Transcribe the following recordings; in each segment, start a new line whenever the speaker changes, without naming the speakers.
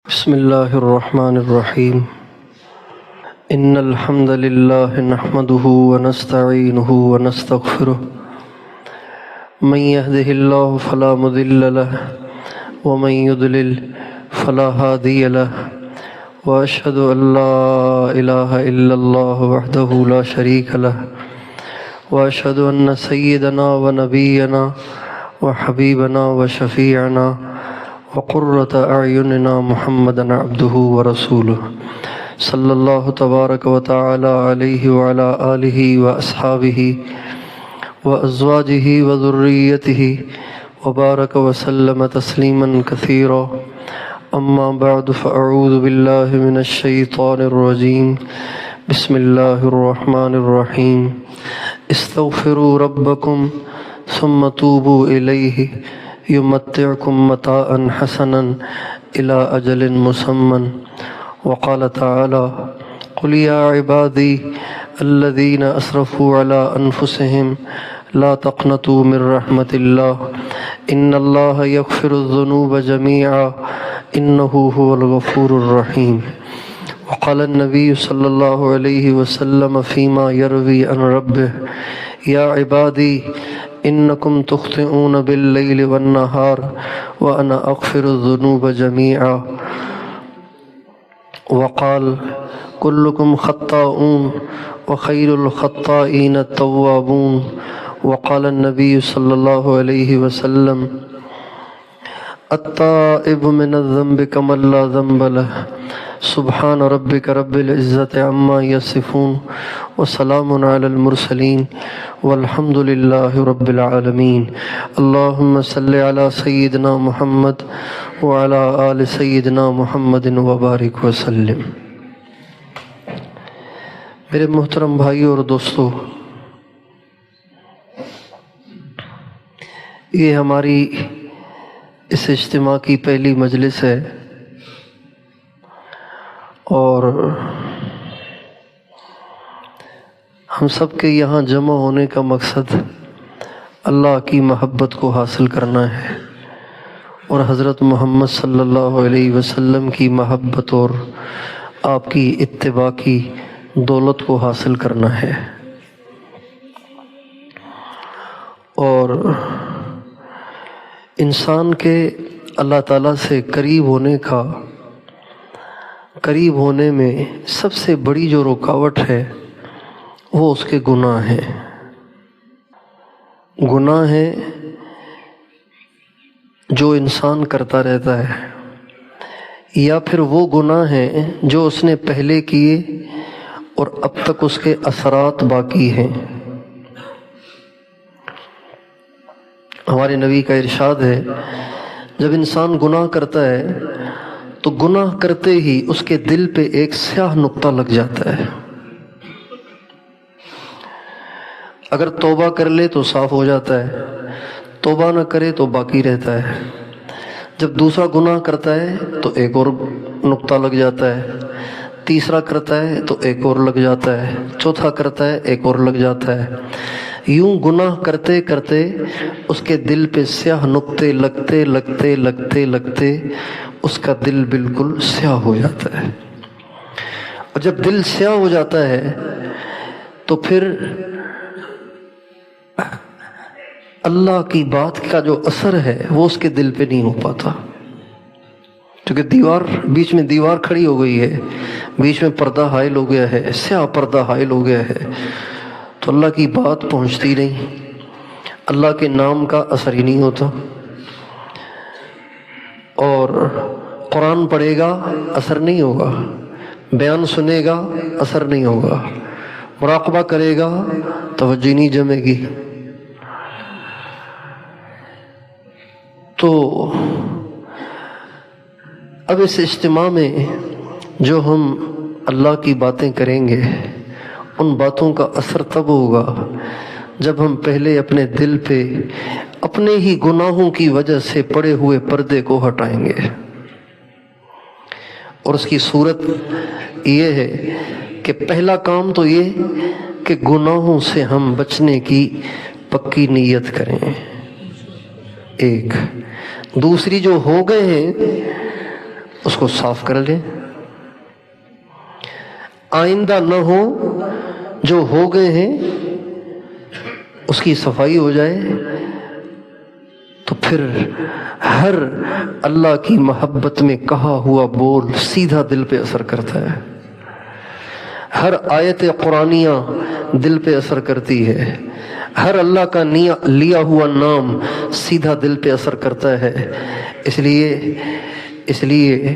بسم الله الرحمن الرحيم. إن الحمد لله نحمده ونستعينه ونستغفره، من يهده الله فلا مضل له ومن يضلل فلا هادي له، وأشهد أن لا إله إلا الله وحده لا شريك له، وأشهد أن سيدنا ونبينا وحبيبنا وشفيعنا وقرة أعيننا محمدًا عبده ورسوله صلى الله تبارك وتعالى عليه وعلى آله وأصحابه وأزواجه وذريته وبارك وسلم تسليمًا كثيرا. أما بعد، فأعوذ بالله من الشيطان الرجيم. بسم الله الرحمن الرحيم. استغفروا ربكم ثم توبوا إليه يمتعكم متاعا حسنا إلى أجل مسمى. وقال تعالى: قل يا عبادي الذين أسرفوا على أنفسهم لا تقنطوا من رحمة الله إن الله يغفر الذنوب جميعا إنه هو الغفور الرحيم. وقال النبي صلى الله عليه وسلم فيما يروي عن ربه: يا عبادي إنكم تخطئون بالليل والنهار وأنا أغفر الذنوب جميعا. وقال: كلكم خطاؤون وخير الخطائين التوابون. وقال النبي صلى الله عليه وسلم: التائب من الذنب كمن لا ذنب له. سبحان ربك رب العزة عما يصفون وسلام على المرسلين والحمد لله رب العالمين. اللهم صل على سيدنا محمد وعلى آل سيدنا محمد وبارك وسلم. میرے محترم بھائیوں اور دوستو، یہ ہماری اس اجتماع کی پہلی مجلس ہے، اور ہم سب کے یہاں جمع ہونے کا مقصد اللہ کی محبت کو حاصل کرنا ہے، اور حضرت محمد صلی اللہ علیہ وسلم کی محبت اور آپ کی اتباع کی دولت کو حاصل کرنا ہے. اور انسان کے اللہ تعالیٰ سے قریب ہونے میں سب سے بڑی جو رکاوٹ ہے وہ اس کے گناہ ہیں. گناہ ہیں جو انسان کرتا رہتا ہے، یا پھر وہ گناہ ہیں جو اس نے پہلے کیے اور اب تک اس کے اثرات باقی ہیں. ہمارے نبی کا ارشاد ہے، جب انسان گناہ کرتا ہے تو گناہ کرتے ہی اس کے دل پہ ایک سیاہ نقطہ لگ جاتا ہے. اگر توبہ کر لے تو صاف ہو جاتا ہے، توبہ نہ کرے تو باقی رہتا ہے. جب دوسرا گناہ کرتا ہے تو ایک اور نقطہ لگ جاتا ہے، تیسرا کرتا ہے تو ایک اور لگ جاتا ہے، چوتھا کرتا ہے ایک اور لگ جاتا ہے. یوں گناہ کرتے کرتے اس کے دل پہ سیاہ نقطے لگتے اس کا دل بالکل سیاہ ہو جاتا ہے. اور جب دل سیاہ ہو جاتا ہے تو پھر اللہ کی بات کا جو اثر ہے وہ اس کے دل پہ نہیں ہو پاتا، کیونکہ بیچ میں دیوار کھڑی ہو گئی ہے، بیچ میں پردہ حائل ہو گیا ہے، سیاہ پردہ حائل ہو گیا ہے، تو اللہ کی بات پہنچتی نہیں، اللہ کے نام کا اثر ہی نہیں ہوتا. اور قرآن پڑھے گا اثر نہیں ہوگا، بیان سنے گا اثر نہیں ہوگا، مراقبہ کرے گا توجہ نہیں جمے گی. تو اب اس اجتماع میں جو ہم اللہ کی باتیں کریں گے، ان باتوں کا اثر تب ہوگا جب ہم پہلے اپنے دل پہ اپنے ہی گناہوں کی وجہ سے پڑے ہوئے پردے کو ہٹائیں گے. اور اس کی صورت یہ ہے کہ پہلا کام تو یہ کہ گناہوں سے ہم بچنے کی پکی نیت کریں. ایک دوسری جو ہو گئے ہیں اس کو صاف کر لیں، آئندہ نہ ہو، جو ہو گئے ہیں اس کی صفائی ہو جائے، تو پھر ہر اللہ کی محبت میں کہا ہوا بول سیدھا دل پہ اثر کرتا ہے، ہر آیت قرآنیہ دل پہ اثر کرتی ہے، ہر اللہ کا لیا ہوا نام سیدھا دل پہ اثر کرتا ہے۔ اس لیے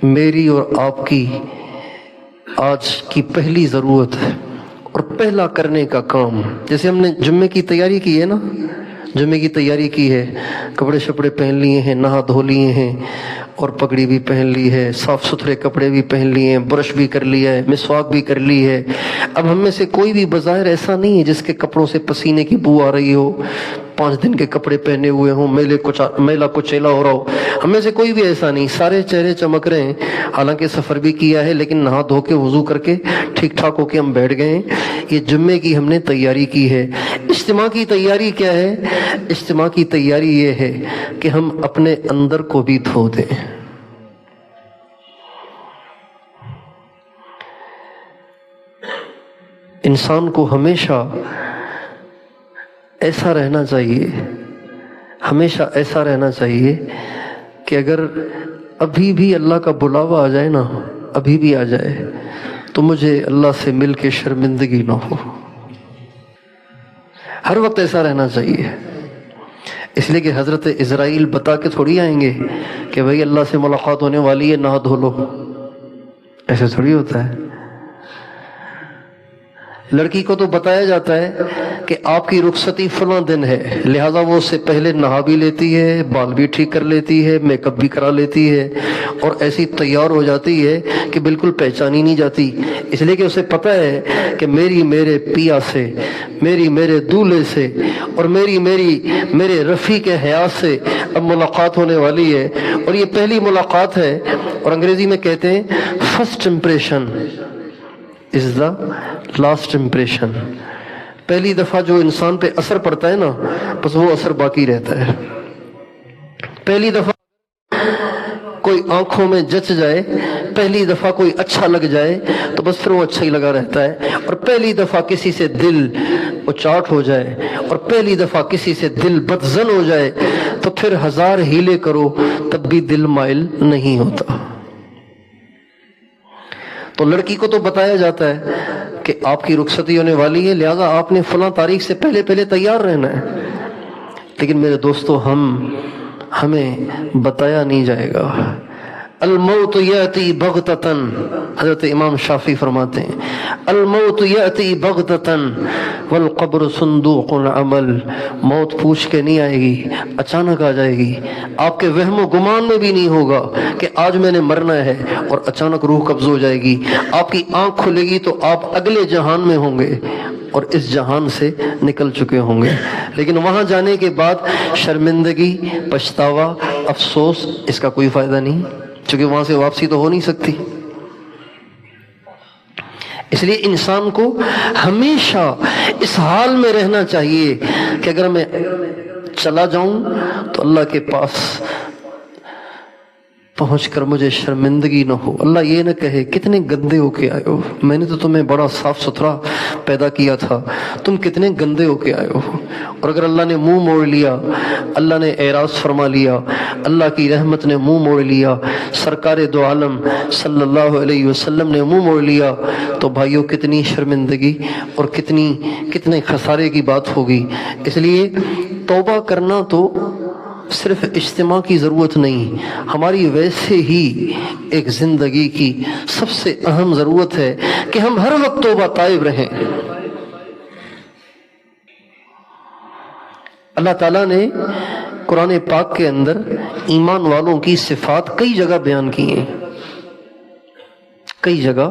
میری اور آپ کی آج کی پہلی ضرورت اور پہلا کرنے کا کام، جیسے ہم نے جمعے کی تیاری کی ہے نا، جمعے کی تیاری کی ہے، کپڑے شپڑے پہن لیے ہیں، نہا دھو لیے ہیں، اور پگڑی بھی پہن لی ہے، صاف ستھرے کپڑے بھی پہن لیے ہیں، برش بھی کر لیا ہے، مسواک بھی کر لی ہے۔ اب ہم میں سے کوئی بھی بظاہر ایسا نہیں ہے جس کے کپڑوں سے پسینے کی بو آ رہی ہو، 5 دن کے کپڑے پہنے ہوئے ہوں، میلا کچیلا ہو رہا ہو، ہم میں سے کوئی بھی ایسا نہیں، سارے چہرے چمک رہے ہیں، حالانکہ سفر بھی کیا ہے، لیکن نہا دھو کے وضو کر کے ٹھیک ٹھاک ہو کے ہم بیٹھ گئے ہیں۔ یہ جمعے کی ہم نے تیاری کی ہے۔ اجتماع کی تیاری کیا ہے؟ اجتماع کی تیاری یہ ہے کہ ہم اپنے اندر کو بھی دھو دیں۔ انسان کو ہمیشہ ایسا رہنا چاہیے، ہمیشہ ایسا رہنا چاہیے کہ اگر ابھی بھی اللہ کا بلاوا آ جائے نا، ابھی بھی آ جائے، تو مجھے اللہ سے مل کے شرمندگی نہ ہو۔ ہر وقت ایسا رہنا چاہیے، اس لیے کہ حضرت اسرائیل بتا کے تھوڑی آئیں گے کہ بھئی اللہ سے ملاقات ہونے والی ہے، نہا دھو لو، ایسے تھوڑی ہوتا ہے۔ لڑکی کو تو بتایا جاتا ہے کہ آپ کی رخصتی فلاں دن ہے، لہٰذا وہ اس سے پہلے نہا بھی لیتی ہے، بال بھی ٹھیک کر لیتی ہے، میک اپ بھی کرا لیتی ہے، اور ایسی تیار ہو جاتی ہے کہ بالکل پہچانی نہیں جاتی، اس لیے کہ اسے پتہ ہے کہ میرے پیا سے، میرے دولہے سے، اور میرے رفیق حیات سے اب ملاقات ہونے والی ہے، اور یہ پہلی ملاقات ہے۔ اور انگریزی میں کہتے ہیں first impression is the last impression۔ پہلی دفعہ جو انسان پہ اثر پڑتا ہے نا، بس وہ اثر باقی رہتا ہے۔ پہلی دفعہ کوئی آنکھوں میں جچ جائے، پہلی دفعہ کوئی اچھا لگ جائے، تو بس پھر وہ اچھا ہی لگا رہتا ہے، اور پہلی دفعہ کسی سے دل اچاٹ ہو جائے، اور پہلی دفعہ کسی سے دل بدزن ہو جائے، تو پھر 1000 ہیلے کرو تب بھی دل مائل نہیں ہوتا۔ تو لڑکی کو تو بتایا جاتا ہے کہ آپ کی رخصتی ہونے والی ہے، لہذا آپ نے فلاں تاریخ سے پہلے تیار رہنا ہے، لیکن میرے دوستو ہمیں بتایا نہیں جائے گا۔ الموت یاتی بغتتاً، حضرت امام شافعی فرماتے ہیں الموت یاتی بغتتاً والقبر صندوق العمل، موت پوچھ کے نہیں آئے گی، اچانک آ جائے گی، آپ کے وہم و گمان میں بھی نہیں ہوگا کہ آج میں نے مرنا ہے، اور اچانک روح قبض ہو جائے گی، آپ کی آنکھ کھلے گی تو آپ اگلے جہان میں ہوں گے اور اس جہان سے نکل چکے ہوں گے، لیکن وہاں جانے کے بعد شرمندگی، پچھتاوا، افسوس، اس کا کوئی فائدہ نہیں، چونکہ وہاں سے واپسی تو ہو نہیں سکتی۔ اس لیے انسان کو ہمیشہ اس حال میں رہنا چاہیے کہ اگر میں چلا جاؤں تو اللہ کے پاس پہنچ کر مجھے شرمندگی نہ ہو، اللہ یہ نہ کہے کتنے گندے ہو کے آئے ہو، میں نے تو تمہیں بڑا صاف ستھرا پیدا کیا تھا، تم کتنے گندے ہو کے آئے ہو۔ اور اگر اللہ نے منہ موڑ لیا، اللہ نے اعراض فرما لیا، اللہ کی رحمت نے منہ موڑ لیا، سرکار دو عالم صلی اللہ علیہ وسلم نے منہ موڑ لیا، تو بھائیو کتنی شرمندگی اور کتنے خسارے کی بات ہوگی۔ اس لیے توبہ کرنا تو صرف اجتماع کی ضرورت نہیں، ہماری ویسے ہی ایک زندگی کی سب سے اہم ضرورت ہے کہ ہم ہر وقت توبہ طائب رہیں۔ اللہ تعالیٰ نے قرآن پاک کے اندر ایمان والوں کی صفات کئی جگہ بیان کی ہیں، کئی جگہ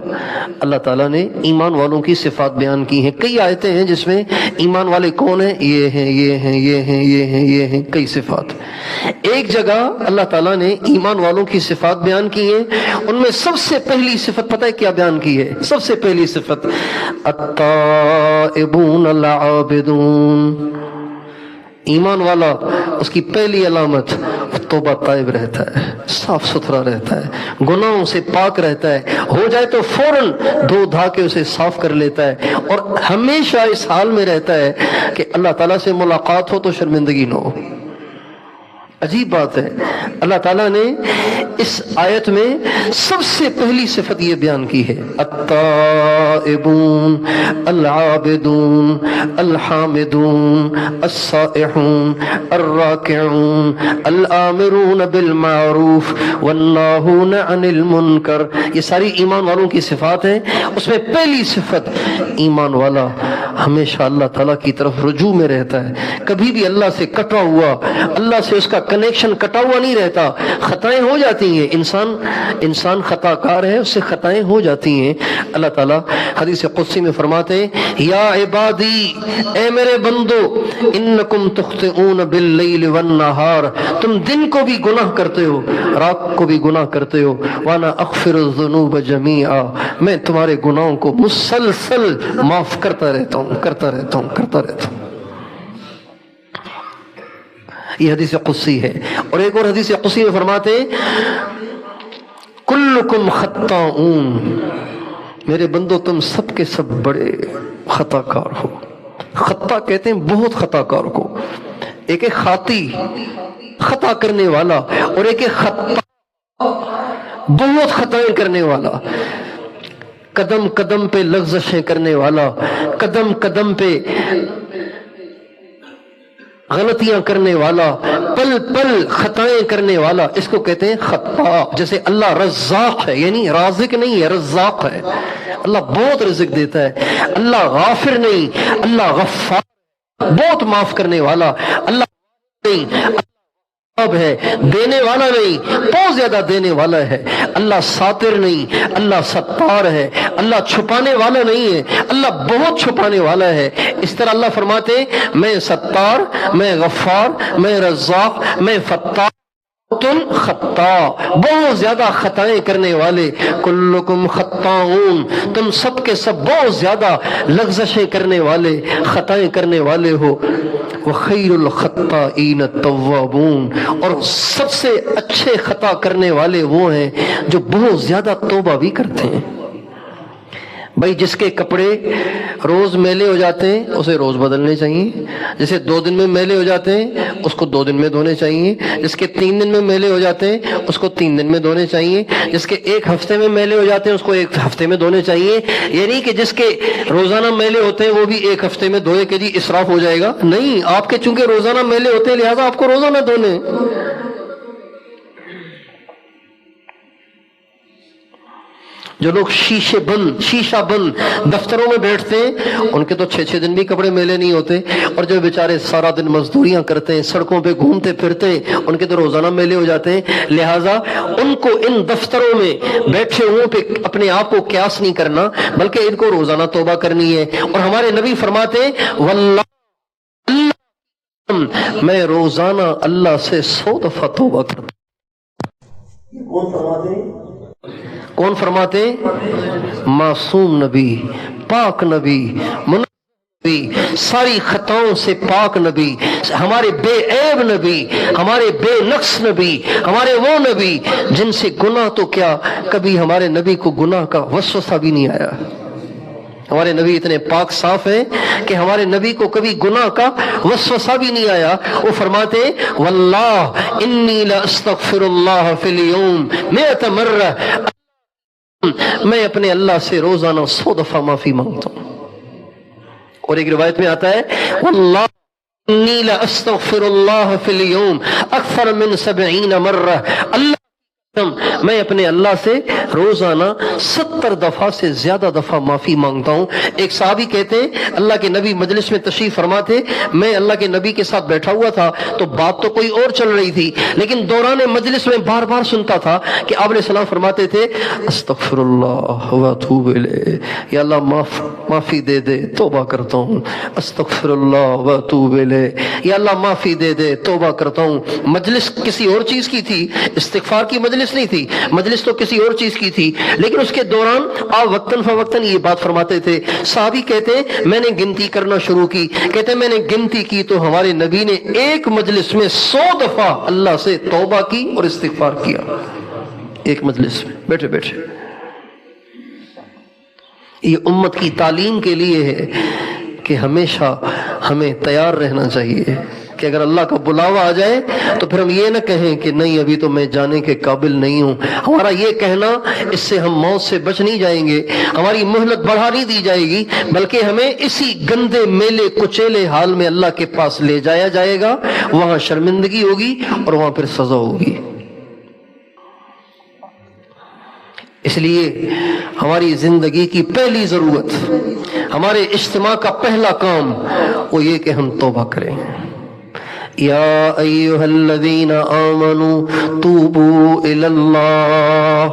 اللہ تعالیٰ نے ایمان والوں کی صفات بیان کی ہیں، کئی آیتیں ہیں جس میں ایمان والے کون ہیں، یہ ہیں یہ ہیں یہ ہیں یہ ہیں یہ ہیں، کئی صفات۔ ایک جگہ اللہ تعالیٰ نے ایمان والوں کی صفات بیان کی ہیں، ان میں سب سے پہلی صفت پتہ ہے کیا بیان کی ہے؟ سب سے پہلی صفت التائبون العابدون۔ ایمان والا، اس کی پہلی علامت توبہ طائب رہتا ہے، صاف ستھرا رہتا ہے، گناہوں سے پاک رہتا ہے، ہو جائے تو فوراً دھو دھا کے اسے صاف کر لیتا ہے، اور ہمیشہ اس حال میں رہتا ہے کہ اللہ تعالیٰ سے ملاقات ہو تو شرمندگی نہ ہو۔ عجیب بات ہے، اللہ تعالیٰ نے اس آیت میں سب سے پہلی صفت یہ بیان کی ہے، التائبون العابدون الحامدون السائحون الراکعون الآمرون بالمعروف والناہون عن المنکر۔ یہ ساری ایمان والوں کی صفات ہیں، اس میں پہلی صفت ایمان والا ہمیشہ اللہ تعالیٰ کی طرف رجوع میں رہتا ہے، کبھی بھی اللہ سے کٹا ہوا، اللہ سے اس کا کنیکشن کٹا ہوا نہیں رہتا۔ خطائیں ہو جاتی ہیں، انسان خطا کار ہے، اس سے خطائیں ہو جاتی ہیں۔ اللہ تعالیٰ حدیث قدسی میں فرماتے ہیں، یا عبادی، اے میرے بندو، انکم تخطئون باللیل والنہار، تم دن کو بھی گناہ کرتے ہو، رات کو بھی گناہ کرتے ہو، وانا اغفر الذنوب جمیعا، میں تمہارے گناہوں کو مسلسل معاف کرتا رہتا ہوں۔ یہ حدیث قدسی ہے۔ اور ایک اور حدیث قدسی میں فرماتے ہیں، کلکم خطاؤن، میرے بندو تم سب کے سب بڑے خطا کار ہو۔ خطا کہتے ہیں بہت خطا کار کو، ایک خاطی خطا کرنے والا، اور ایک خطا بہت خطائیں کرنے والا، قدم قدم پہ لغزشیں کرنے والا، قدم قدم پہ غلطیاں کرنے والا، پل پل خطائیں کرنے والا، اس کو کہتے ہیں خطا۔ جیسے اللہ رزاق ہے، یعنی رازق نہیں ہے، رزاق ہے، اللہ بہت رزق دیتا ہے۔ اللہ غافر نہیں، اللہ غفار، بہت معاف کرنے والا۔ اللہ نہیں اب ہے، دینے والا نہیں، بہت زیادہ دینے والا ہے۔ اللہ ساتر نہیں، اللہ ستار ہے۔ اللہ چھپانے والا نہیں ہے، اللہ بہت چھپانے والا ہے۔ اس طرح اللہ فرماتے ہیں، میں ستار، میں غفار، میں رزاق، میں فتار، تم خطا، بہت زیادہ خطائیں کرنے والے۔ کلکم خطاؤن، تم سب کے سب بہت زیادہ لغزشیں کرنے والے، خطائیں کرنے والے ہو۔ وخیر الخطائین التوابون، اور سب سے اچھے خطا کرنے والے وہ ہیں جو بہت زیادہ توبہ بھی کرتے ہیں۔ بھائی جس کے کپڑے روز میلے ہو جاتے ہیں اسے روز بدلنے چاہیے، جسے 2 دن میں میلے ہو جاتے ہیں اس کو 2 دن میں دھونے چاہیے، جس کے 3 دن میں میلے ہو جاتے ہیں اس کو 3 دن میں دھونے چاہیے، جس کے 1 ہفتے میں میلے ہو جاتے ہیں اس کو 1 ہفتے میں دھونے چاہیے۔ یعنی کہ جس کے روزانہ میلے ہوتے ہیں وہ بھی 1 ہفتے میں دھوئے کہ جی اسراف ہو جائے گا، نہیں، آپ کے چونکہ روزانہ میلے ہوتے ہیں لہٰذا آپ کو روزانہ دھونے۔ جو لوگ شیشہ بند دفتروں میں بیٹھتے ہیں ان کے تو 6 دن بھی کپڑے میلے نہیں ہوتے، اور جو بیچارے سارا دن مزدوریاں کرتے ہیں، سڑکوں پہ گھومتے پھرتے ہیں، ان کے تو روزانہ میلے ہو جاتے ہیں۔ لہٰذا ان کو ان دفتروں میں بیٹھے ہوئے پہ اپنے آپ کو قیاس نہیں کرنا، بلکہ ان کو روزانہ توبہ کرنی ہے۔ اور ہمارے نبی فرماتے ہیں، واللہ میں روزانہ اللہ سے 100 دفعہ توبہ کرتا ہوں۔ کون فرماتے ہیں؟ معصوم نبی، پاک نبی، نبی، ساری خطاؤں سے پاک نبی، ہمارے بے عیب نبی، ہمارے بے نقص نبی، ہمارے وہ نبی جن سے گناہ تو کیا کبھی ہمارے نبی کو گناہ کا وسوسہ بھی نہیں آیا۔ ہمارے نبی اتنے پاک صاف ہیں کہ ہمارے نبی کو کبھی گناہ کا وسوسہ بھی نہیں آیا۔ وہ فرماتے ہیں، واللہ انی لاستغفر اللہ فی اليوم 100 مرہ، میں اپنے اللہ سے روزانہ 100 دفعہ معافی مانگتا ہوں۔ اور ایک روایت میں آتا ہے، واللہ انی لاستغفر اللہ فی اليوم اکثر من 70 مرہ، اللہ میں اپنے اللہ سے روزانہ 70 دفعہ سے زیادہ دفعہ معافی مانگتا ہوں۔ ایک صحابی کہتے ہیں، اللہ کے نبی مجلس میں تشریف فرما تھے، میں اللہ کے نبی کے ساتھ بیٹھا ہوا تھا تو بات تو کوئی اور چل رہی تھی، لیکن دوران مجلس میں بار بار سنتا تھا کہ آپ علیہ السلام فرماتے تھے، استغفر اللہ واتوب الیہ، یا اللہ معافی دے دے، توبہ کرتا ہوں، استغفر اللہ واتوب الیہ، یا اللہ معافی دے دے، توبہ کرتا ہوں۔ مجلس کسی اور چیز کی تھی، استغفار کی مجلس نہیں تھی، مجلس تو کسی اور چیز کی کی تھی، لیکن اس کے دوران آپ وقتاً فوقتاً یہ بات فرماتے تھے. صحابی کہتے ہیں میں نے گنتی کرنا شروع کی، کہتے ہیں میں نے گنتی کی تو ہمارے نبی نے ایک مجلس میں 100 دفعہ اللہ سے توبہ کی اور استغفار کیا، ایک مجلس میں بیٹھے بیٹھے. یہ امت کی تعلیم کے لیے ہے کہ ہمیشہ ہمیں تیار رہنا چاہیے کہ اگر اللہ کا بلاوا آ جائے تو پھر ہم یہ نہ کہیں کہ نہیں ابھی تو میں جانے کے قابل نہیں ہوں. ہمارا یہ کہنا اس سے ہم موت سے بچ نہیں جائیں گے، ہماری مہلت بڑھا نہیں دی جائے گی، بلکہ ہمیں اسی گندے میلے کچیلے حال میں اللہ کے پاس لے جایا جائے گا. وہاں شرمندگی ہوگی اور وہاں پھر سزا ہوگی. اس لیے ہماری زندگی کی پہلی ضرورت، ہمارے اجتماع کا پہلا کام وہ یہ کہ ہم توبہ کریں. یا ایھا الذین آمنوا توبوا الی اللہ،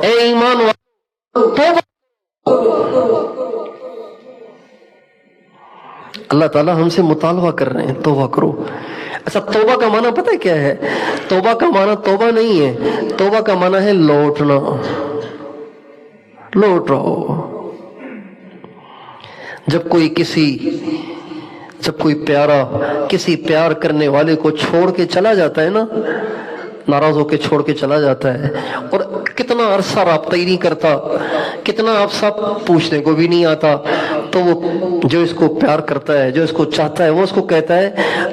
اے ایمان والو توبہ. اللہ تعالیٰ ہم سے مطالبہ کر رہے ہیں توبہ کرو. اچھا توبہ کا معنی پتہ ہے کیا ہے؟ توبہ کا معنی توبہ نہیں ہے، توبہ کا معنی ہے لوٹنا. لوٹ رہو. جب کوئی پیارا کسی پیار کرنے والے کو چھوڑ کے چلا جاتا ہے نا، ناراض ہو کے چھوڑ کے چلا جاتا ہے، اور کتنا عرصہ رابطہ ہی نہیں کرتا، کتنا آپ سب پوچھنے کو بھی نہیں آتا، تو وہ جو اس کو پیار کرتا ہے، جو اس کو چاہتا ہے، وہ اس کو کہتا ہے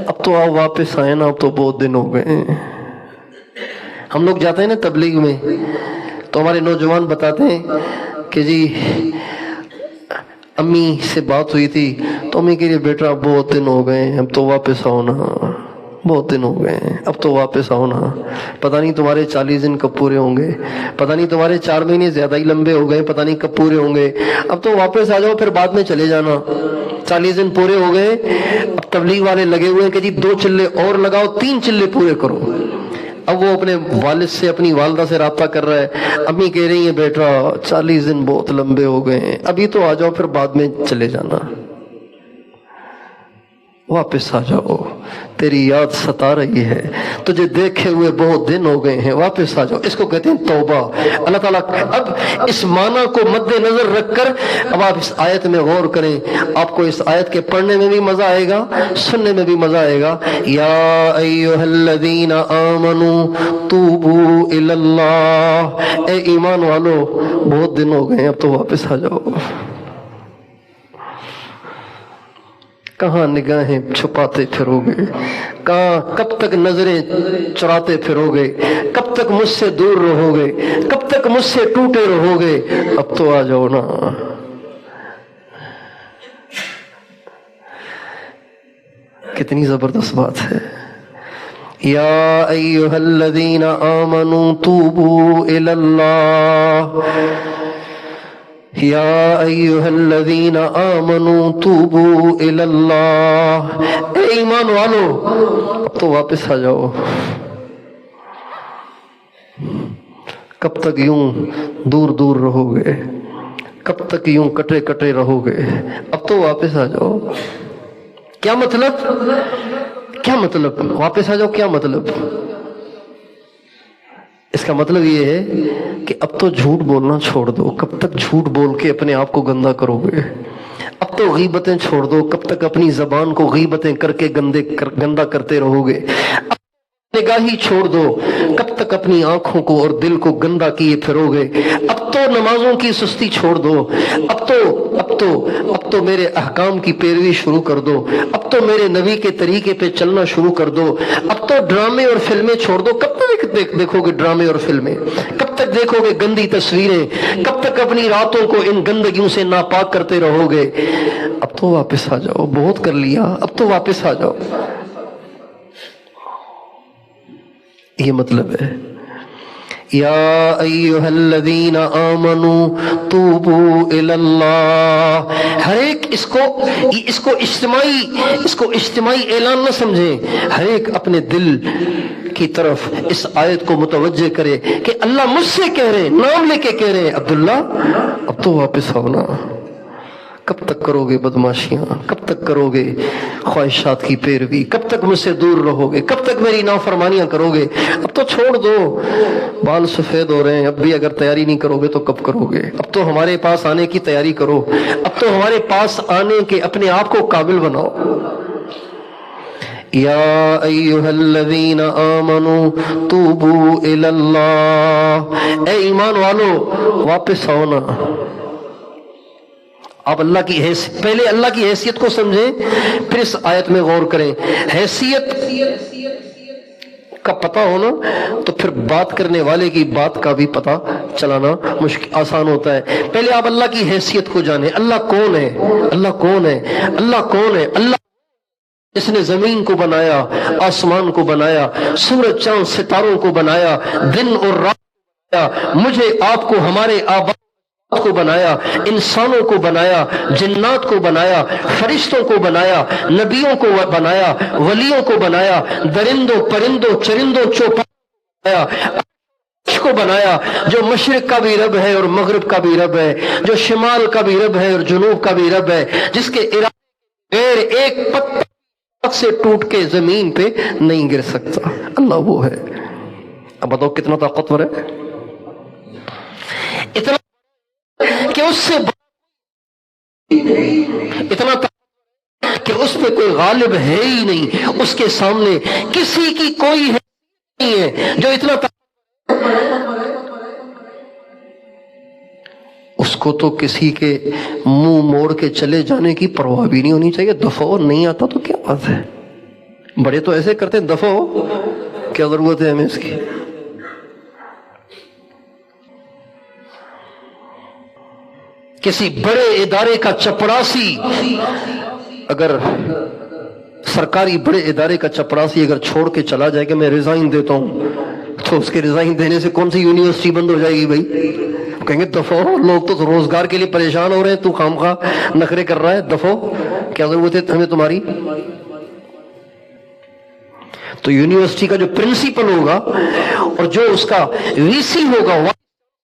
اب تو آپ واپس آئے نا، اب تو بہت دن ہو گئے. ہم لوگ جاتے ہیں نا تبلیغ میں تو ہمارے نوجوان بتاتے ہیں کہ جی امی سے بات ہوئی تھی تو امی کہہ رہی بیٹا بہت دن ہو گئے، اب تو واپس آؤ نا، بہت دن ہو گئے اب تو واپس آؤ نا. پتہ نہیں تمہارے 40 دن کب پورے ہوں گے، پتہ نہیں تمہارے 4 مہینے زیادہ ہی لمبے ہو گئے، پتہ نہیں کب پورے ہوں گے، اب تو واپس آ جاؤ، پھر بعد میں چلے جانا. 40 دن پورے ہو گئے، اب تبلیغ والے لگے ہوئے ہیں کہ جی 2 چلے اور لگاؤ، 3 چلے پورے کرو. اب وہ اپنے والد سے، اپنی والدہ سے رابطہ کر رہا ہے. امی کہہ رہی ہیں بیٹا 40 دن بہت لمبے ہو گئے ہیں، ابھی تو آ جاؤ، پھر بعد میں چلے جانا، واپس آ جاؤ، تیری یاد ستا رہی ہے، تجھے دیکھے ہوئے بہت دن ہو گئے ہیں، واپس آ جاؤ. اس کو کہتے ہیں توبہ. اللہ تعالیٰ اب اس معنی کو مد نظر رکھ کر اب آپ اس آیت میں غور کریں. آپ کو اس آیت کے پڑھنے میں بھی مزہ آئے گا، سننے میں بھی مزہ آئے گا. یا ایھا الذین آمنوا توبوا الی اللہ، اے ایمان والو بہت دن ہو گئے ہیں، اب تو واپس آ جاؤ. کہاں نگاہیں چھپاتے پھرو گے، کہاں کب تک نظریں چراتے پھرو گے، کب تک مجھ سے دور رہو گے، کب تک مجھ سے ٹوٹے رہو گے، اب تو آ جاؤ نا. کتنی زبردست بات ہے. یا ایھا الذین آمنوا توبوا الی اللہ، یا ایھا الذین آمنوا توبوا الی اللہ، اے ایمان والو اب تو واپس آ جاؤ. کب تک یوں دور دور رہو گے، کب تک یوں کٹے کٹے رہو گے، اب تو واپس آ جاؤ. کیا مطلب؟ کیا مطلب واپس آ جاؤ؟ کیا مطلب؟ اس کا مطلب یہ ہے کہ اب تو جھوٹ بولنا چھوڑ دو. کب تک جھوٹ بول کے اپنے آپ کو گندا کرو گے؟ اب تو غیبتیں چھوڑ دو. کب تک اپنی زبان کو غیبتیں کر کے گندا کرتے رہو گے؟ نگاہی چھوڑ دو. کب تک اپنی آنکھوں کو اور دل کو گندا کیے پھرو گے؟ اب تو نمازوں کی سستی چھوڑ دو. اب تو میرے احکام کی پیروی شروع کر دو. اب تو میرے نبی کے طریقے پہ چلنا شروع کر دو. اب تو ڈرامے اور فلمیں چھوڑ دو. کب تک دیکھو گے ڈرامے اور فلمیں؟ کب تک دیکھو گے گندی تصویریں؟ کب تک اپنی راتوں کو ان گندگیوں سے ناپاک کرتے رہو گے؟ اب تو واپس آ جاؤ. بہت کر لیا، اب تو واپس آ جاؤ. یہ مطلب ہے. یا ایھا الذین آمنوا توبوا الی اللہ. ہر ایک اس کو اجتماعی اعلان نہ سمجھیں. ہر ایک اپنے دل کی طرف اس آیت کو متوجہ کرے کہ اللہ مجھ سے کہہ رہے ہیں، نام لے کے کہہ رہے ہیں عبداللہ اب تو واپس آؤ نا. کب تک کرو گے بدماشیاں؟ کب تک کرو گے خواہشات کی پیروی؟ کب تک مجھ سے دور رہو گے؟ کب تک میری نافرمانیاں کرو گے؟ اب تو چھوڑ دو، بال سفید ہو رہے ہیں، اب بھی اگر تیاری نہیں کرو گے تو کب کرو گے؟ اب تو ہمارے پاس آنے کی تیاری کرو، اب تو ہمارے پاس آنے کے اپنے آپ کو قابل بناؤ۔ یا ایھا الذین آمنوا توبوا الی اللہ، اے ایمان والو واپس آؤ نا۔ آپ اللہ کی حیثیت، پہلے اللہ کی حیثیت کو سمجھیں، پھر اس آیت میں غور کریں۔ حیثیت کا پتہ ہونا تو پھر بات کرنے والے کی بات کا بھی پتہ چلانا آسان ہوتا ہے۔ پہلے آپ اللہ کی حیثیت کو جانیں، اللہ کون ہے؟ اللہ کون ہے؟ اللہ کون ہے؟ اللہ جس نے زمین کو بنایا، آسمان کو بنایا، سورج چاند ستاروں کو بنایا، دن اور رات کو بنایا، مجھے آپ کو، ہمارے آبا کو بنایا، انسانوں کو بنایا، جنات کو بنایا، فرشتوں کو بنایا، نبیوں کو بنایا، ولیوں کو بنایا، درندوں پرندوں چرندوں چوپایوں کو بنایا، جو مشرق کا بھی رب ہے اور مغرب کا بھی رب ہے، جو شمال کا بھی رب ہے اور جنوب کا بھی رب ہے، جس کے ارادے غیر ایک پتہ سے ٹوٹ کے زمین پہ نہیں گر سکتا، اللہ وہ ہے۔ اب بتاؤ کتنا طاقتور ہے؟ اتنا کہ اس سے اتنا کہ اس پہ کوئی غالب ہے ہی نہیں، اس کے سامنے کسی کی کوئی نہیں ہے جو اتنا اس کو تو کسی کے منہ موڑ کے چلے جانے کی پرواہ بھی نہیں ہونی چاہیے۔ دفعہ نہیں آتا تو کیا بات ہے، بڑے تو ایسے کرتے ہیں، دفعہ ہو، کیا ضرورت ہے ہمیں اس کی؟ کسی بڑے ادارے کا چپڑاسی اگر سرکاری بڑے ادارے کا چپڑاسی اگر چھوڑ کے چلا جائے کہ میں ریزائن دیتا ہوں، تو اس کے ریزائن دینے سے کون سی یونیورسٹی بند ہو جائے گی بھائی؟ کہیں گے دفعہ ہو، لوگ تو روزگار کے لیے پریشان ہو رہے ہیں، تو خامخواہ نخرے کر رہا ہے، دفعہ ہو، کیا ضرورت ہے ہمیں تمہاری؟ تو یونیورسٹی کا جو پرنسپل ہوگا اور جو اس کا وی سی ہوگا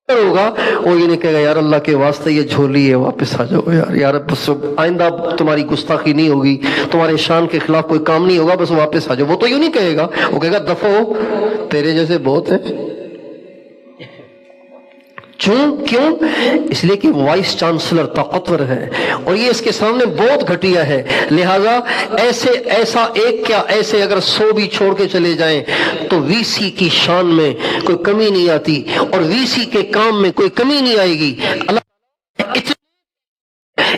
وہ یہ نہیں کہے گا یار اللہ کے واسطے یہ جھولی ہے واپس آ جاؤ یار بس آئندہ تمہاری گستاخی نہیں ہوگی، تمہارے شان کے خلاف کوئی کام نہیں ہوگا، بس واپس آ جاؤ۔ وہ تو یوں نہیں کہے گا، وہ کہے گا دفعہ ہو، تیرے جیسے بہت ہیں۔ کیوں؟ اس لیے کہ وائس چانسلر طاقتور ہے اور یہ اس کے سامنے بہت گھٹیا ہے، لہذا ایسا ایک کیا ایسے اگر 100 بھی چھوڑ کے چلے جائیں تو وی سی کی شان میں کوئی کمی نہیں آتی اور وی سی کے کام میں کوئی کمی نہیں آئے گی۔ اللہ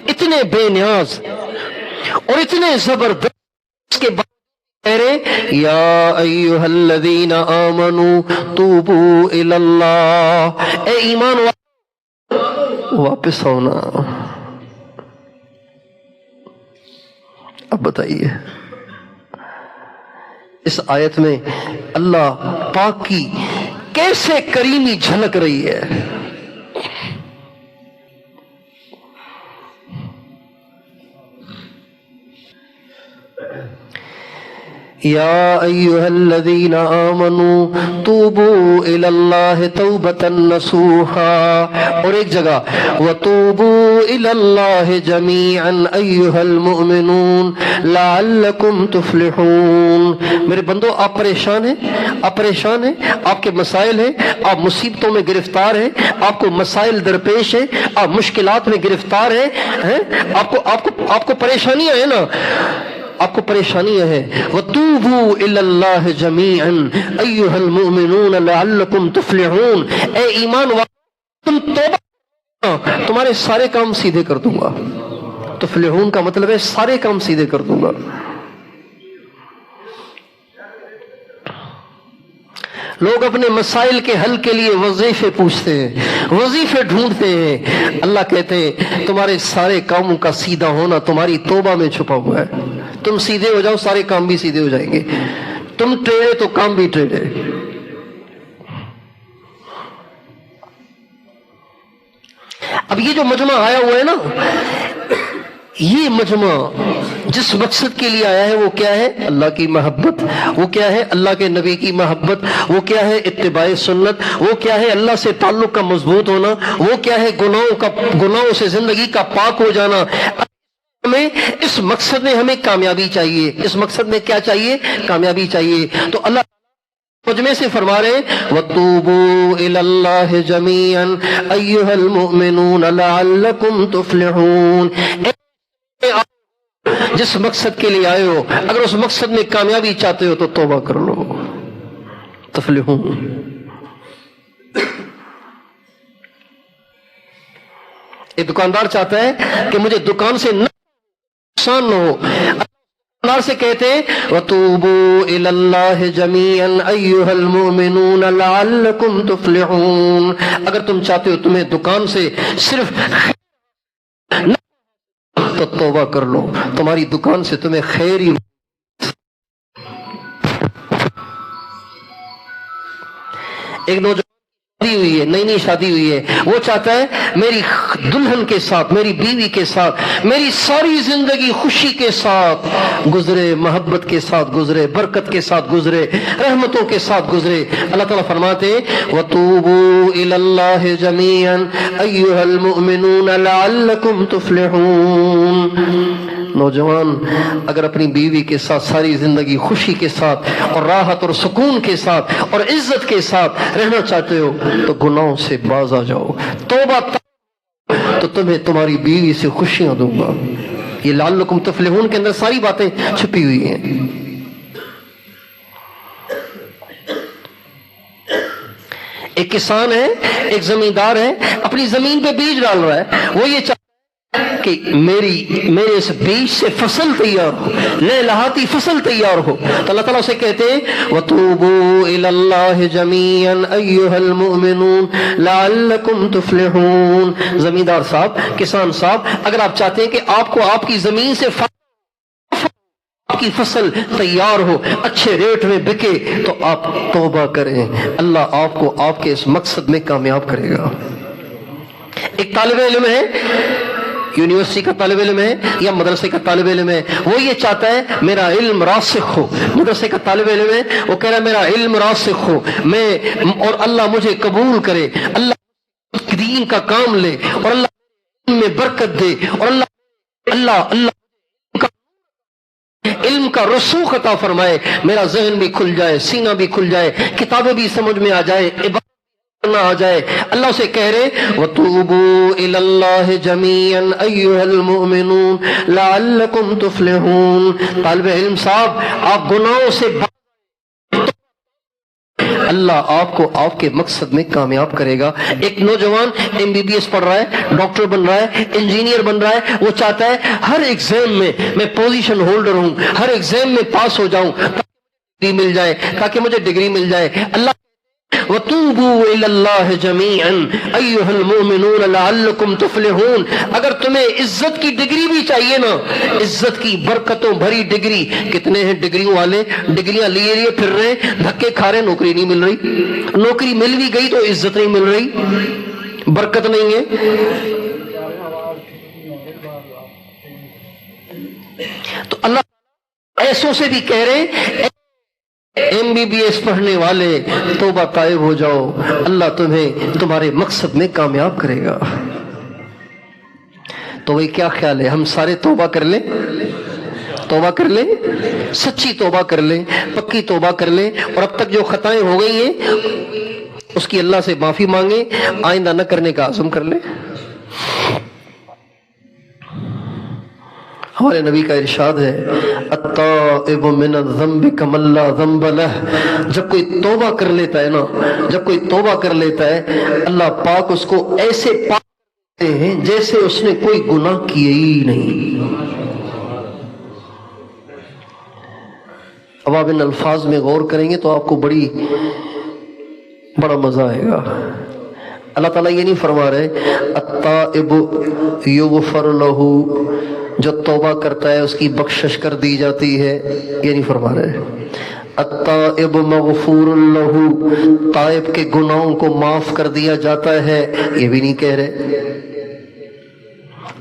اتنے بے نیاز اور اتنے زبردست کے بعد کہہ رہے یا ایھا الذین آمنوا توبوا الی اللہ، اے ایمان واپس ہونا۔ اب بتائیے اس آیت میں اللہ پاک کی کیسے کریمی جھلک رہی ہے۔ یا ایھا الذین آمنوا توبوا الی اللہ توبۃ نصوحا، اور ایک جگہ وتوبوا الی اللہ جمیعا ایھا المؤمنون لعلکم تفلحون۔ میرے بندو آپ پریشان ہیں، آپ پریشان ہیں، آپ کے مسائل ہیں، آپ مصیبتوں میں گرفتار ہیں، آپ کو مسائل درپیش ہیں، آپ مشکلات میں گرفتار ہیں، آپ کو پریشانیاں ہیں نا، آپ کو پریشانیاں ہیں۔ وَتُوبُوا إِلَى اللَّهِ جَمِيعًا أَيُّهَا الْمُؤْمِنُونَ لَعَلَّكُمْ تُفْلِحُونَ، اے ایمان والو تم توبہ، تمہارے سارے کام سیدھے کر دوں گا۔ تفلحون کا مطلب ہے سارے کام سیدھے کر دوں گا۔ لوگ اپنے مسائل کے حل کے لیے وظیفے پوچھتے ہیں، وظیفے ڈھونڈتے ہیں، اللہ کہتے ہیں تمہارے سارے کاموں کا سیدھا ہونا تمہاری توبہ میں چھپا ہوا ہے۔ تم سیدھے ہو جاؤ سارے کام بھی سیدھے ہو جائیں گے، تم ٹیڑھے تو کام بھی ٹیڑھے۔ اب یہ جو مجمع آیا ہوا ہے نا، یہ مجمع جس مقصد کے لیے آیا ہے وہ کیا ہے؟ اللہ کی محبت. وہ کیا ہے؟ اللہ کے نبی کی محبت. وہ کیا ہے؟ اتباع سنت. وہ کیا ہے؟ اللہ سے تعلق کا مضبوط ہونا. وہ کیا ہے؟ گناہوں سے زندگی کا پاک ہو جانا. ہمیں اس مقصد میں ہمیں کامیابی چاہیے. اس مقصد میں کیا چاہیے؟ کامیابی چاہیے. تو اللہ مجمع سے فرما رہے ہیں وَتُوبُوا إِلَى اللَّهِ جَمِيعًا أَيُّهَا الْمُؤْمِنُونَ لَعَلَّكُمْ تُفْلِحُونَ. جس مقصد کے لیے آئے ہو اگر اس مقصد میں کامیابی چاہتے ہو تو توبہ کر لو. تفلحون. ایک دکاندار چاہتا ہے کہ مجھے دکان سے نقصان نہ ہو. دکاندار سے کہتے ہیں وَتُوبُوا إِلَى اللَّهِ جَمِيعًا أَيُّهَا الْمُؤْمِنُونَ لَعَلَّكُمْ تُفْلِحُونَ. اگر تم چاہتے ہو تمہیں دکان سے صرف تو توبہ کر لو. تمہاری دکان سے تمہیں خیر ہی. ایک نوجوان شادی ہوئی ہے, نئی شادی ہوئی ہے, وہ چاہتا ہے میری دلہن کے ساتھ, میری بیوی کے ساتھ میری ساری زندگی خوشی کے ساتھ گزرے, محبت کے ساتھ گزرے, برکت کے ساتھ گزرے, رحمتوں کے ساتھ گزرے. اللہ تعالیٰ فرماتے وَتُوبُوا إِلَى اللَّهِ جَمِيعًا أَيُّهَا الْمُؤْمِنُونَ لَعَلَّكُمْ تُفْلِحُونَ. نوجوان اگر اپنی بیوی کے ساتھ ساری زندگی خوشی کے ساتھ اور راحت اور سکون کے ساتھ اور عزت کے ساتھ رہنا چاہتے ہو تو گناہوں سے باز آ جاؤ. توبہ تو تمہیں تمہاری بیوی سے خوشیاں دوں گا. یہ لعلکم تفلحون کے اندر ساری باتیں چھپی ہوئی ہیں. ایک کسان ہے, ایک زمیندار ہے, اپنی زمین پہ بیج ڈال رہا ہے. وہ یہ چاہتا کہ میرے اس بیج سے فصل تیار ہو, لہلاتی فصل تیار ہو. تو اللہ تعالیٰ سے کہتے ہیں وَتُوبُوا إِلَى اللَّهِ جَمِيعًا أَيُّهَا الْمُؤْمِنُونَ لَعَلَّكُمْ تُفْلِحُونَ. زمیندار صاحب, کسان صاحب, اگر آپ چاہتے ہیں کہ آپ کو آپ کی زمین سے آپ کی فصل تیار ہو, اچھے ریٹ میں بکے, تو آپ توبہ کریں. اللہ آپ کو آپ کے اس مقصد میں کامیاب کرے گا. ایک طالب علم ہے, یونیورسٹی کا طالب علم ہے یا مدرسے کا طالب علم ہے, وہ یہ چاہتا ہے میرا علم راسخ ہو. مدرسے کا طالب علم ہے, وہ کہہ رہا ہے میرا علم راسخ ہو, اور اللہ مجھے قبول کرے, اللہ دین کا کام لے, اور اللہ میں برکت دے, اور اللہ علم کا رسوخ عطا فرمائے, میرا ذہن بھی کھل جائے, سینہ بھی کھل جائے, کتابیں بھی سمجھ میں آ جائے, نہ آ جائے. اللہ سے کہہ رہے وَتُوبُوا إِلَى اللَّهِ جَمِيعًا أَيُّهَا الْمُؤْمِنُونَ لَعَلَّكُمْ تُفْلِحُونَ. طالب علم صاحب, آپ گناہوں سے اللہ آپ کو آپ کے مقصد میں کامیاب کرے گا. ایک نوجوان MBBS پڑھ رہا ہے, ڈاکٹر بن رہا ہے, انجینئر بن رہا ہے. وہ چاہتا ہے ہر ایگزام میں پوزیشن ہولڈر ہوں, ہر ایگزام میں پاس ہو جاؤں, مل جائے, تاکہ مجھے ڈگری مل جائے. اللہ وَتُوبُوا إِلَى اللَّهِ جَمِيعًا أَيُّهَا الْمُؤْمِنُونَ لَعَلَّكُمْ تُفْلِحُونَ. اگر تمہیں عزت کی ڈگری بھی چاہیے نا, عزت کی برکتوں بھری ڈگری, کتنے ہیں ڈگریوں والے, ڈگریاں لیے پھر رہے, دھکے کھا رہے, نوکری نہیں مل رہی. نوکری مل بھی گئی تو عزت نہیں مل رہی, برکت نہیں ہے. تو اللہ ایسوں سے بھی کہہ رہے MBBS پڑھنے والے توبہ طائب ہو جاؤ, اللہ تمہیں تمہارے مقصد میں کامیاب کرے گا. تو وہی کیا خیال ہے, ہم سارے توبہ کر لیں, توبہ کر لیں, سچی توبہ کر لیں, پکی توبہ کر لیں, اور اب تک جو خطائیں ہو گئی ہیں اس کی اللہ سے معافی مانگیں, آئندہ نہ کرنے کا عزم کر لیں. ہمارے نبی کا ارشاد ہے التائب من الذنب کمن لا ذنب لہ. جب کوئی توبہ کر لیتا ہے نا, جب کوئی توبہ کر لیتا ہے, اللہ پاک اس کو ایسے پاک کرتے ہیں جیسے اس نے کوئی گناہ کیے ہی نہیں. اب آپ ان الفاظ میں غور کریں گے تو آپ کو بڑا مزہ آئے گا. اللہ تعالیٰ یہ نہیں فرما رہے التائب یغفر لہ, جو توبہ کرتا ہے اس کی بخشش کر دی جاتی ہے, یہ نہیں فرما رہے. التائب مغفور لہ, تائب کے گناہوں کو معاف کر دیا جاتا ہے, یہ بھی نہیں کہہ رہے.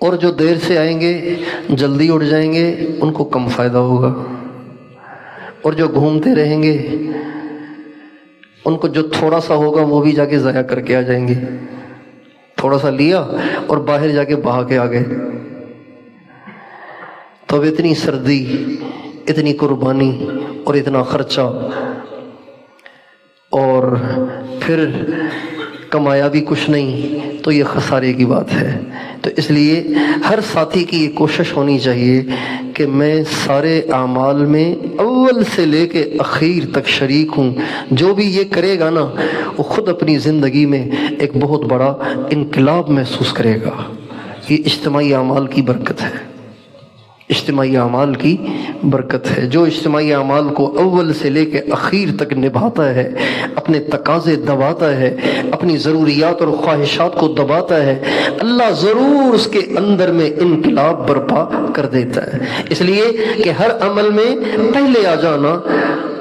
اور جو دیر سے آئیں گے جلدی اٹھ جائیں گے ان کو کم فائدہ ہوگا، اور جو گھومتے رہیں گے ان کو جو تھوڑا سا ہوگا وہ بھی جا کے ضائع کر کے آ جائیں گے۔ تھوڑا سا لیا اور باہر جا کے بہا کے آ گئے۔ تو اب اتنی سردی، اتنی قربانی اور اتنا خرچہ، اور پھر کمایا بھی کچھ نہیں، تو یہ خسارے کی بات ہے۔ تو اس لیے ہر ساتھی کی یہ کوشش ہونی چاہیے کہ میں سارے اعمال میں اول سے لے کے اخیر تک شریک ہوں۔ جو بھی یہ کرے گا نا وہ خود اپنی زندگی میں ایک بہت بڑا انقلاب محسوس کرے گا۔ یہ اجتماعی اعمال کی برکت ہے، اجتماعی اعمال کی برکت ہے۔ جو اجتماعی اعمال کو اول سے لے کے اخیر تک نبھاتا ہے، اپنے تقاضے دباتا ہے، اپنی ضروریات اور خواہشات کو دباتا ہے، اللہ ضرور اس کے اندر میں انقلاب برپا کر دیتا ہے۔ اس لیے کہ ہر عمل میں پہلے آ جانا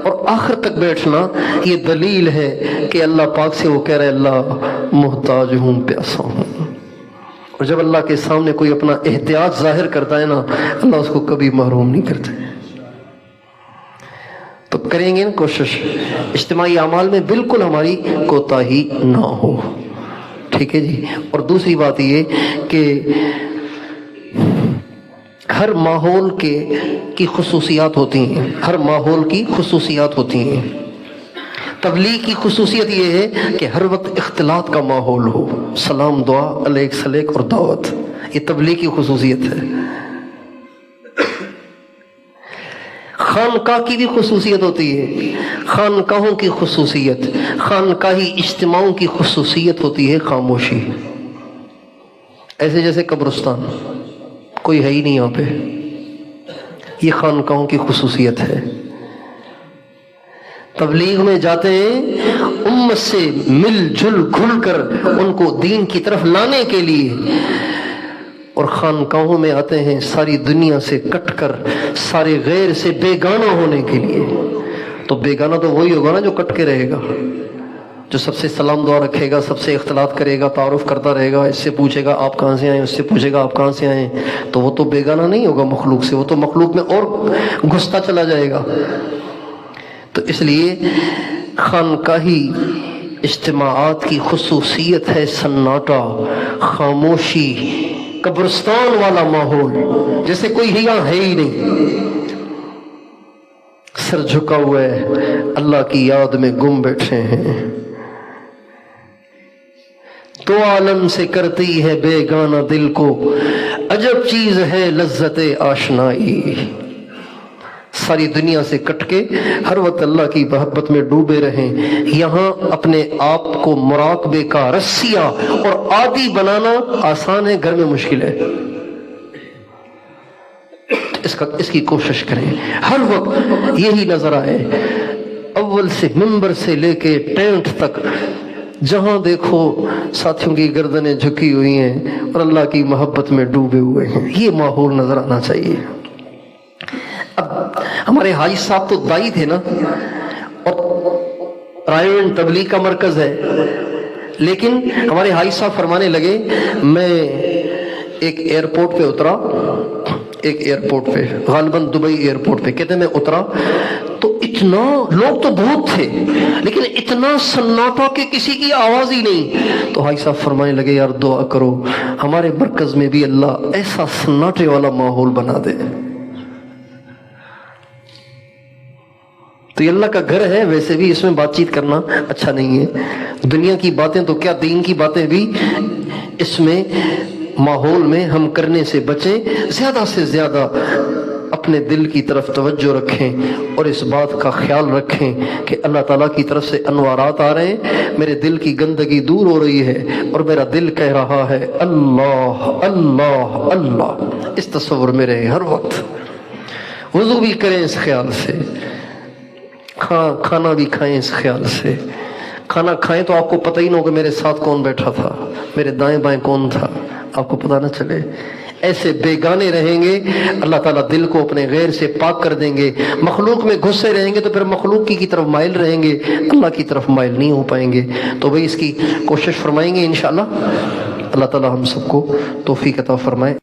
اور آخر تک بیٹھنا یہ دلیل ہے کہ اللہ پاک سے وہ کہہ رہے اللہ محتاج ہوں، پیاسا ہوں۔ اور جب اللہ کے سامنے کوئی اپنا احتیاج ظاہر کرتا ہے نا، اللہ اس کو کبھی محروم نہیں کرتے۔ تو کریں گے نا کوشش اجتماعی اعمال میں بالکل ہماری کوتاہی نہ ہو، ٹھیک ہے جی۔ اور دوسری بات یہ کہ ہر ماحول کی خصوصیات ہوتی ہیں، ہر ماحول کی خصوصیات ہوتی ہیں۔ تبلیغ کی خصوصیت یہ ہے کہ ہر وقت اختلاط کا ماحول ہو، سلام، دعا، علیک سلیک اور دعوت، یہ تبلیغ کی خصوصیت ہے۔ خانقاہ کی بھی خصوصیت ہوتی ہے، خانقاہوں کی خصوصیت، خانقاہی اجتماعوں کی خصوصیت ہوتی ہے خاموشی۔ ایسے جیسے قبرستان، کوئی ہے ہی نہیں یہاں پہ، یہ خانقاہوں کی خصوصیت ہے۔ تبلیغ میں جاتے ہیں امت سے مل جل گھل کر ان کو دین کی طرف لانے کے لیے، اور خانقاہوں میں آتے ہیں ساری دنیا سے کٹ کر، سارے غیر سے بیگانہ ہونے کے لیے۔ تو بیگانہ تو وہی ہوگا نا جو کٹ کے رہے گا، جو سب سے سلام دعا رکھے گا، سب سے اختلاط کرے گا، تعارف کرتا رہے گا، اس سے پوچھے گا آپ کہاں سے آئے، اس سے پوچھے گا آپ کہاں سے آئے، تو وہ تو بیگانہ نہیں ہوگا مخلوق سے، وہ تو مخلوق میں اور گھستا چلا جائے گا۔ تو اس لیے خانقاہی اجتماعات کی خصوصیت ہے سناٹا، خاموشی، قبرستان والا ماحول، جیسے کوئی یہاں ہے ہی نہیں، سر جھکا ہوا ہے، اللہ کی یاد میں گم بیٹھے ہیں۔ تو عالم سے کرتی ہے بیگانہ دل کو، عجب چیز ہے لذت آشنائی۔ ساری دنیا سے کٹ کے ہر وقت اللہ کی محبت میں ڈوبے رہیں، یہاں اپنے آپ کو مراقبے کا رسیہ اور عادی بنانا آسان ہے، گھر میں مشکل ہے۔ اس کی کوشش کریں ہر وقت یہی نظر آئے، اول سے ممبر سے لے کے ٹینٹ تک جہاں دیکھو ساتھیوں کی گردنیں جھکی ہوئی ہیں اور اللہ کی محبت میں ڈوبے ہوئے ہیں، یہ ماحول نظر آنا چاہیے۔ اب ہمارے حاجی صاحب تو دائی تھے نا، اور رائے تبلیغ کا مرکز ہے، لیکن ہمارے حاجی صاحب فرمانے لگے، میں ایک ایئرپورٹ پہ اترا، ایک ایئرپورٹ پہ غالباً دبئی ایئرپورٹ پہ، کہتے میں اترا تو اتنا لوگ تو بہت تھے لیکن اتنا سناٹا کہ کسی کی آواز ہی نہیں۔ تو حاجی صاحب فرمانے لگے یار دعا کرو ہمارے مرکز میں بھی اللہ ایسا سناٹے والا ماحول بنا دے۔ تو یہ اللہ کا گھر ہے، ویسے بھی اس میں بات چیت کرنا اچھا نہیں ہے، دنیا کی باتیں تو کیا دین کی باتیں بھی اس میں ماحول میں ہم کرنے سے بچیں، زیادہ سے زیادہ اپنے دل کی طرف توجہ رکھیں اور اس بات کا خیال رکھیں کہ اللہ تعالیٰ کی طرف سے انوارات آ رہے ہیں، میرے دل کی گندگی دور ہو رہی ہے اور میرا دل کہہ رہا ہے اللہ اللہ اللہ۔ اس تصور میں رہے ہر وقت، وضو بھی کریں اس خیال سے، کھانا بھی کھائیں اس خیال سے، کھانا کھائیں تو آپ کو پتہ ہی نہ ہو کہ میرے ساتھ کون بیٹھا تھا، میرے دائیں بائیں کون تھا، آپ کو پتہ نہ چلے۔ ایسے بیگانے رہیں گے اللہ تعالیٰ دل کو اپنے غیر سے پاک کر دیں گے، مخلوق میں گھسے رہیں گے تو پھر مخلوق کی طرف مائل رہیں گے، اللہ کی طرف مائل نہیں ہو پائیں گے۔ تو بھئی اس کی کوشش فرمائیں گے انشاءاللہ، اللہ تعالیٰ ہم سب کو توفیق عطا فرمائے۔